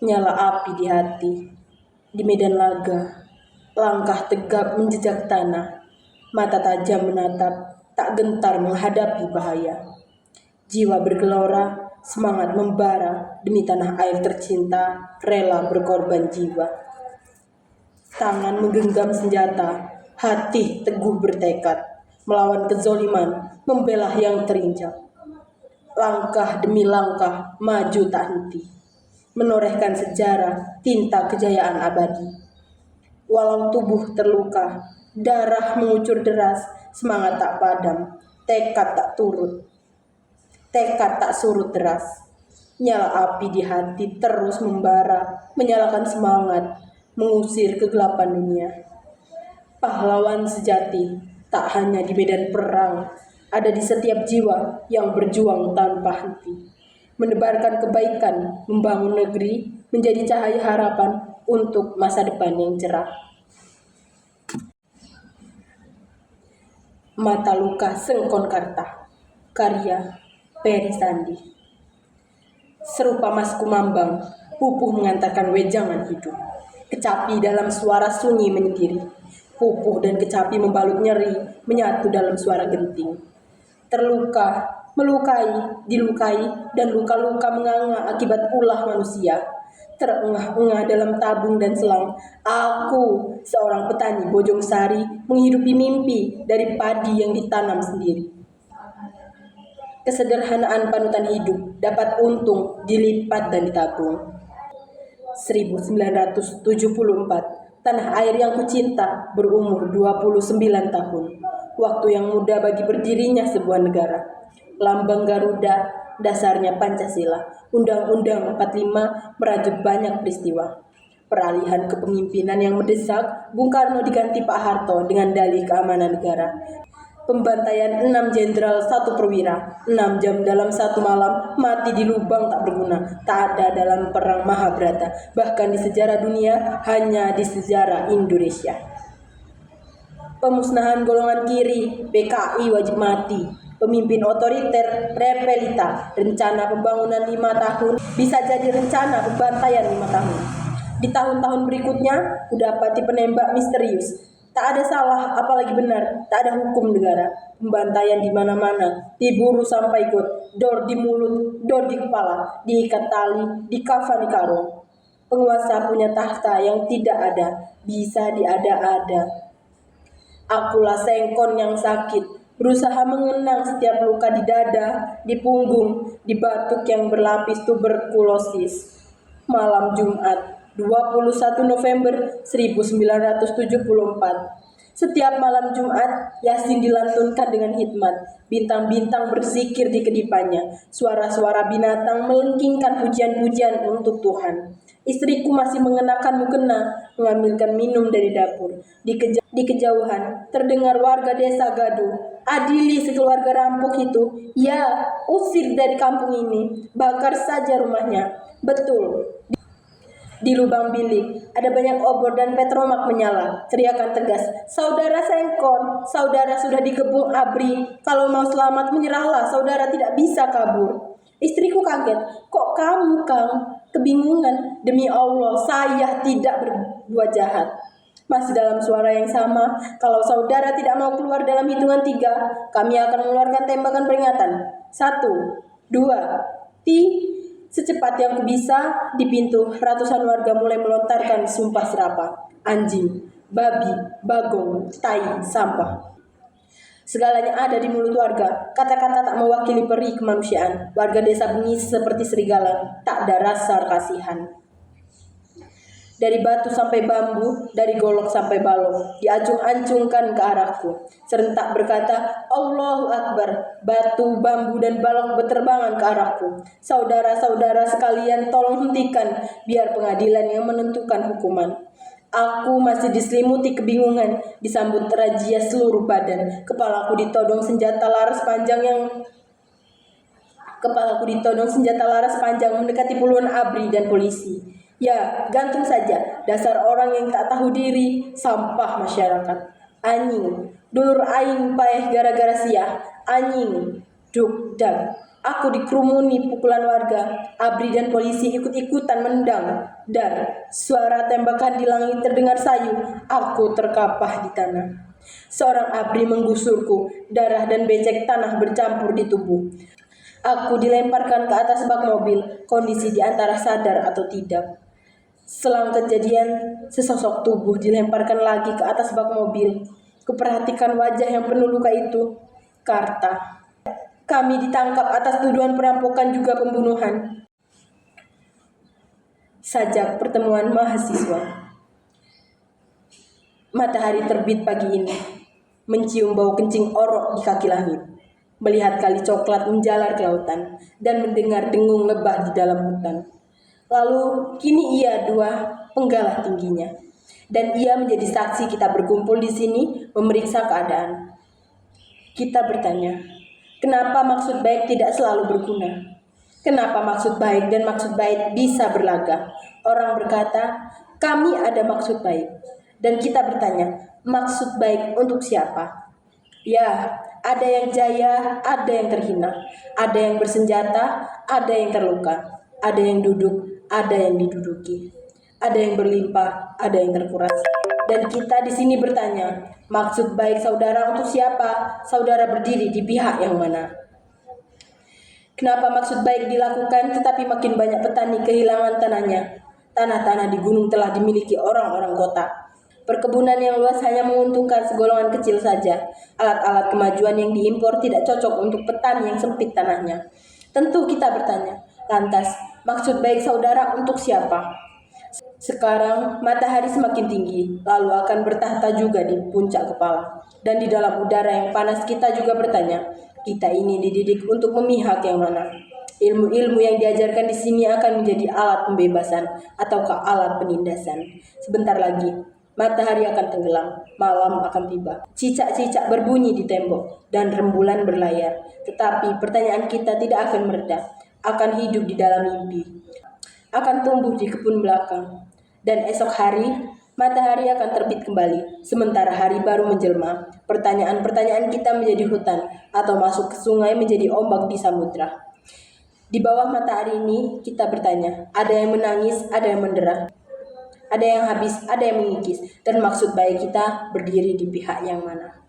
Nyala api di hati, di medan laga, langkah tegap menjejak tanah, mata tajam menatap, tak gentar menghadapi bahaya. Jiwa bergelora, semangat membara, demi tanah air tercinta, rela berkorban jiwa. Tangan menggenggam senjata, hati teguh bertekad, melawan kezoliman, membela yang terinjak. Langkah demi langkah, maju tak henti, menorehkan sejarah, tinta kejayaan abadi. Walau tubuh terluka, darah mengucur deras, semangat tak padam, tekad tak surut deras. Nyala api di hati terus membara, menyalakan semangat, mengusir kegelapan dunia. Pahlawan sejati tak hanya di medan perang, ada di setiap jiwa yang berjuang tanpa henti, menebarkan kebaikan, membangun negeri, menjadi cahaya harapan untuk masa depan yang cerah. Mata Luka Sengkon Karta, karya Peri Sandi. Serupa Mas Kumambang, pupuh mengantarkan wejangan hidup. Kecapi dalam suara sunyi menyendiri, pupuh dan kecapi membalut nyeri, menyatu dalam suara genting. Terluka, melukai, dilukai, dan luka-luka menganga akibat ulah manusia. Terengah-engah dalam tabung dan selang, aku seorang petani Bojong Sari menghidupi mimpi dari padi yang ditanam sendiri. Kesederhanaan panutan hidup dapat untung dilipat dan ditabung. 1974, tanah air yang kucinta berumur 29 tahun. Waktu yang mudah bagi berdirinya sebuah negara. Lambang Garuda, dasarnya Pancasila. Undang-Undang 45 merajut banyak peristiwa. Peralihan kepemimpinan yang mendesak, Bung Karno diganti Pak Harto dengan dalih keamanan negara. Pembantaian 6 jenderal 1 perwira, 6 jam dalam 1 malam, mati di lubang tak berguna, tak ada dalam perang Mahabharata, bahkan di sejarah dunia, hanya di sejarah Indonesia. Pemusnahan golongan kiri, PKI wajib mati. Pemimpin otoriter, repelita, rencana pembangunan 5 tahun, bisa jadi rencana pembantaian 5 tahun. Di tahun-tahun berikutnya, kudapati penembak misterius. Tak ada salah, apalagi benar. Tak ada hukum negara. Pembantaian di mana-mana. Diburu sampai ikut. Dor di mulut, dor di kepala. Diikat tali, dikafani karung. Penguasa punya tahta yang tidak ada. Bisa diada-ada. Akulah Sengkon yang sakit. Berusaha mengenang setiap luka di dada, di punggung, di batuk yang berlapis tuberkulosis. Malam Jumat 21 November 1974. Setiap malam Jumat, Yasin dilantunkan dengan hikmat. Bintang-bintang berzikir di kedipannya. Suara-suara binatang melengkingkan pujian-pujian untuk Tuhan. Istriku masih mengenakan mukena, mengambilkan minum dari dapur. Di kejauhan, terdengar warga desa gaduh. Adili sekeluarga rampok itu. Ya, usir dari kampung ini. Bakar saja rumahnya. Betul. Di lubang bilik, ada banyak obor dan petromak menyala. Teriakan tegas, "Saudara Sengkon, saudara sudah dikepung ABRI. Kalau mau selamat menyerahlah, saudara tidak bisa kabur." Istriku kaget, "Kok kamu, Kang?" Kebingungan, "Demi Allah, saya tidak berbuat jahat." Masih dalam suara yang sama, "Kalau saudara tidak mau keluar dalam hitungan 3, kami akan mengeluarkan tembakan peringatan. 1, 2, 3. Secepat yang kubisa, di pintu ratusan warga mulai melontarkan sumpah serapah. Anjing, babi, bagong, tai, sampah. Segalanya ada di mulut warga. Kata-kata tak mewakili peri kemanusiaan. Warga desa bengis seperti serigala, tak ada rasa kasihan. Dari batu sampai bambu, dari golok sampai balong, diacung-acungkan ke arahku. Serentak berkata, "Allahu Akbar." Batu, bambu, dan balong berterbangan ke arahku. "Saudara-saudara sekalian, tolong hentikan, biar pengadilan yang menentukan hukuman." Aku masih diselimuti kebingungan, disambut razia seluruh badan. Kepalaku ditodong senjata laras panjang mendekati puluhan ABRI dan polisi. Ya, gantung saja, dasar orang yang tak tahu diri, sampah masyarakat. Anjing, dulur aing paeh gara-gara sia, anjing, duk dak. Aku dikerumuni pukulan warga. ABRI dan polisi ikut-ikutan menendang. Dar, suara tembakan di langit terdengar sayu. Aku terkapar di tanah. Seorang ABRI menggusurku. Darah dan becek tanah bercampur di tubuh. Aku dilemparkan ke atas bak mobil. Kondisi di antara sadar atau tidak. Selang kejadian, sesosok tubuh dilemparkan lagi ke atas bak mobil. Kuperhatikan wajah yang penuh luka itu. Karta. Kami ditangkap atas tuduhan perampokan juga pembunuhan. Sajak pertemuan mahasiswa. Matahari terbit pagi ini, mencium bau kencing orok di kaki langit, melihat kali coklat menjalar ke lautan, dan mendengar dengung lebah di dalam hutan. Lalu kini ia dua penggalah tingginya, dan ia menjadi saksi kita berkumpul di sini memeriksa keadaan. Kita bertanya, kenapa maksud baik tidak selalu berguna? Kenapa maksud baik dan maksud baik bisa berlaga? Orang berkata, kami ada maksud baik. Dan kita bertanya, maksud baik untuk siapa? Ya, ada yang jaya, ada yang terhina. Ada yang bersenjata, ada yang terluka. Ada yang duduk, ada yang diduduki. Ada yang berlimpah, ada yang terkuras. Dan kita di sini bertanya, maksud baik saudara untuk siapa? Saudara berdiri di pihak yang mana? Kenapa maksud baik dilakukan tetapi makin banyak petani kehilangan tanahnya? Tanah-tanah di gunung telah dimiliki orang-orang kota. Perkebunan yang luas hanya menguntungkan segolongan kecil saja. Alat-alat kemajuan yang diimpor tidak cocok untuk petani yang sempit tanahnya. Tentu kita bertanya, lantas maksud baik saudara untuk siapa? Sekarang matahari semakin tinggi, lalu akan bertahta juga di puncak kepala. Dan di dalam udara yang panas kita juga bertanya, kita ini dididik untuk memihak yang mana? Ilmu-ilmu yang diajarkan di sini akan menjadi alat pembebasan ataukah alat penindasan. Sebentar lagi, matahari akan tenggelam, malam akan tiba. Cicak-cicak berbunyi di tembok dan rembulan berlayar. Tetapi pertanyaan kita tidak akan mereda, akan hidup di dalam mimpi, akan tumbuh di kebun belakang. Dan esok hari, matahari akan terbit kembali, sementara hari baru menjelma. Pertanyaan-pertanyaan kita menjadi hutan, atau masuk ke sungai menjadi ombak di samudra. Di bawah matahari ini, kita bertanya, ada yang menangis, ada yang mendera. Ada yang habis, ada yang mengikis, dan maksud baik kita berdiri di pihak yang mana.